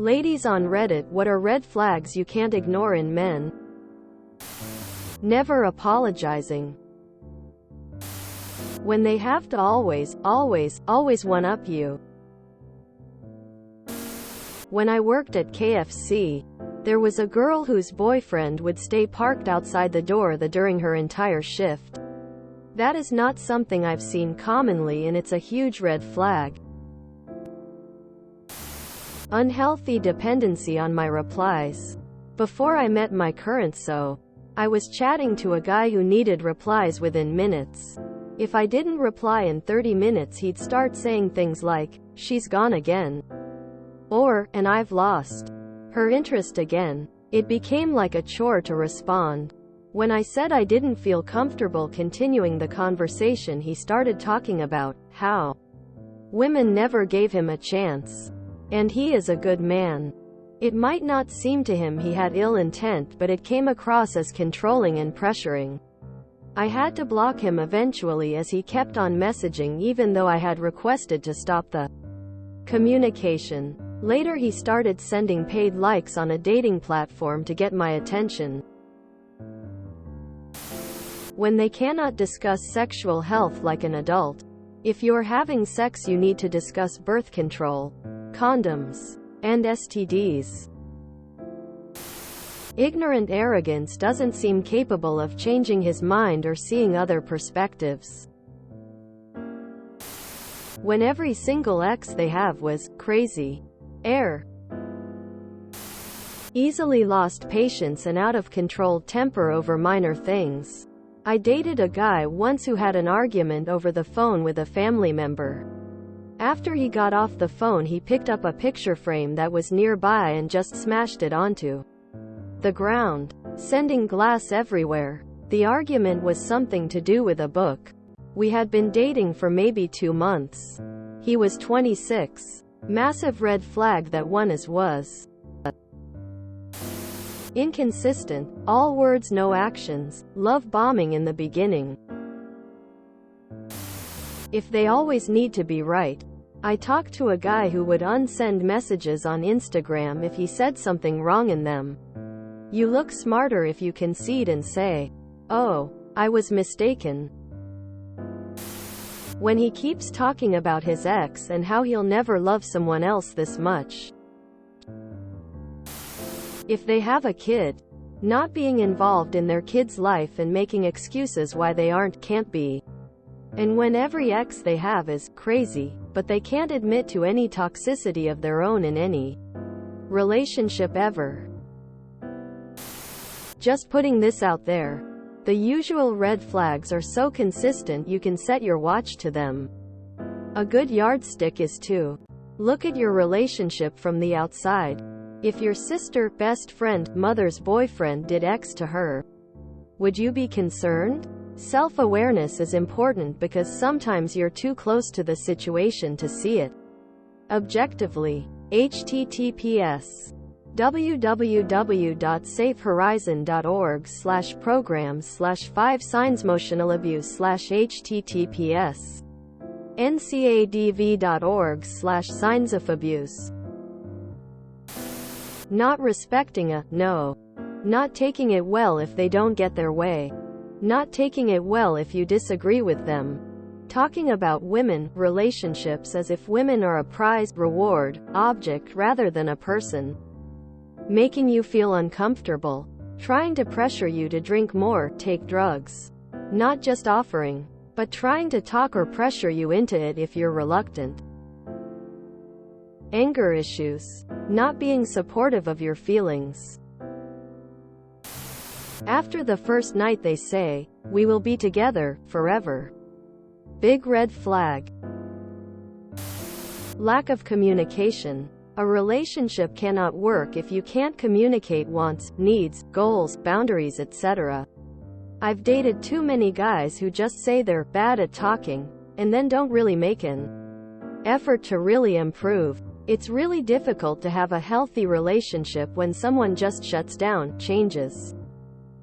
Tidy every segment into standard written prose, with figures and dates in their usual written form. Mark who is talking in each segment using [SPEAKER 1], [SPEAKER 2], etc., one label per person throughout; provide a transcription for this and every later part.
[SPEAKER 1] Ladies on Reddit, what are red flags you can't ignore in men? Never apologizing. When they have to always one-up you. When I worked at KFC, there was a girl whose boyfriend would stay parked outside the door during her entire shift. That is not something I've seen commonly, and it's a huge red flag. Unhealthy dependency on my replies. Before I met my current I was chatting to a guy who needed replies within minutes. If I didn't reply in 30 minutes, he'd start saying things like, "She's gone again," or, "and I've lost her interest again." It became like a chore to respond. When I said I didn't feel comfortable continuing the conversation, he started talking about how women never gave him a chance. And he is a good man. It might not seem to him he had ill intent, but it came across as controlling and pressuring. I had to block him eventually, as he kept on messaging even though I had requested to stop the communication. Later he started sending paid likes on a dating platform to get my attention. When they cannot discuss sexual health like an adult. If you're having sex, you need to discuss birth control, condoms, and STDs. Ignorant arrogance, doesn't seem capable of changing his mind or seeing other perspectives. When every single ex they have was crazy. Easily lost patience and out of control temper over minor things. I dated a guy once who had an argument over the phone with a family member. After he got off the phone, he picked up a picture frame that was nearby and just smashed it onto the ground, sending glass everywhere. The argument was something to do with a book. We had been dating for maybe 2 months. He was 26. Massive red flag that one was inconsistent, all words no actions, love bombing in the beginning. If they always need to be right. I talked to a guy who would unsend messages on Instagram if he said something wrong in them. You look smarter if you concede and say, "Oh, I was mistaken." When he keeps talking about his ex and how he'll never love someone else this much. If they have a kid, not being involved in their kid's life and making excuses why they can't be. And when every ex they have is crazy, but they can't admit to any toxicity of their own in any relationship ever. Just putting this out there. The usual red flags are so consistent you can set your watch to them. A good yardstick is to look at your relationship from the outside. If your sister, best friend, mother's boyfriend did X to her, would you be concerned? Self-awareness is important because sometimes you're too close to the situation to see it objectively. https://www.safehorizon.org/programs/5signsmotionalabuse/https ncadv.org/signsofabuse. Not respecting a no. Not taking it well if they don't get their way. Not taking it well if you disagree with them. Talking about women, relationships as if women are a prize, reward, object rather than a person. Making you feel uncomfortable. Trying to pressure you to drink more, take drugs. Not just offering, but trying to talk or pressure you into it if you're reluctant. Anger issues. Not being supportive of your feelings. After the first night they say, "We will be together forever." Big red flag. Lack of communication. A relationship cannot work if you can't communicate wants, needs, goals, boundaries, etc. I've dated too many guys who just say they're bad at talking, and then don't really make an effort to really improve. It's really difficult to have a healthy relationship when someone just shuts down, changes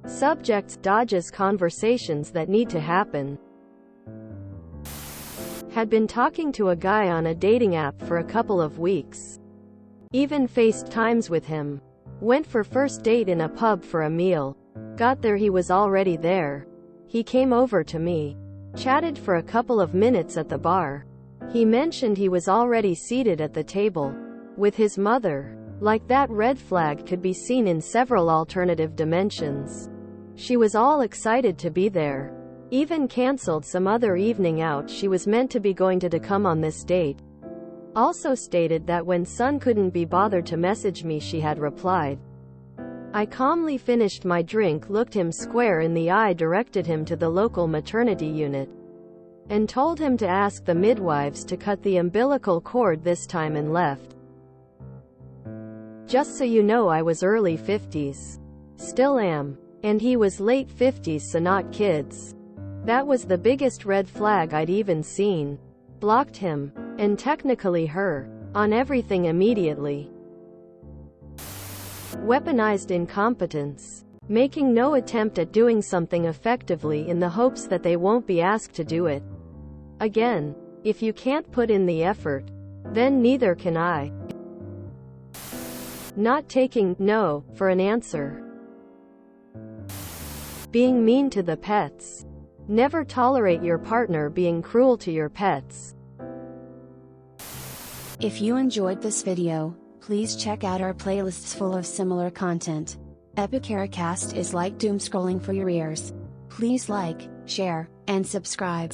[SPEAKER 1] subjects, dodges conversations that need to happen. Had been talking to a guy on a dating app for a couple of weeks. Even faced times with him. Went for first date in a pub for a meal. Got there, he was already there. He came over to me. Chatted for a couple of minutes at the bar. He mentioned he was already seated at the table. With his mother. Like that red flag could be seen in several alternative dimensions. She was all excited to be there. Even cancelled some other evening out she was meant to be going to come on this date. Also stated that when son couldn't be bothered to message me she had replied. I calmly finished my drink, looked him square in the eye, directed him to the local maternity unit, and told him to ask the midwives to cut the umbilical cord this time, and left. Just so you know, I was early 50s. Still am. And he was late 50s, so not kids. That was the biggest red flag I'd even seen. Blocked him. And technically her. On everything immediately. Weaponized incompetence. Making no attempt at doing something effectively in the hopes that they won't be asked to do it. Again, if you can't put in the effort, then neither can I. Not taking no for an answer. Being mean to the pets. Never tolerate your partner being cruel to your pets.
[SPEAKER 2] If you enjoyed this video, please check out our playlists full of similar content. Epicaricast is like doom scrolling for your ears. Please like, share, and subscribe.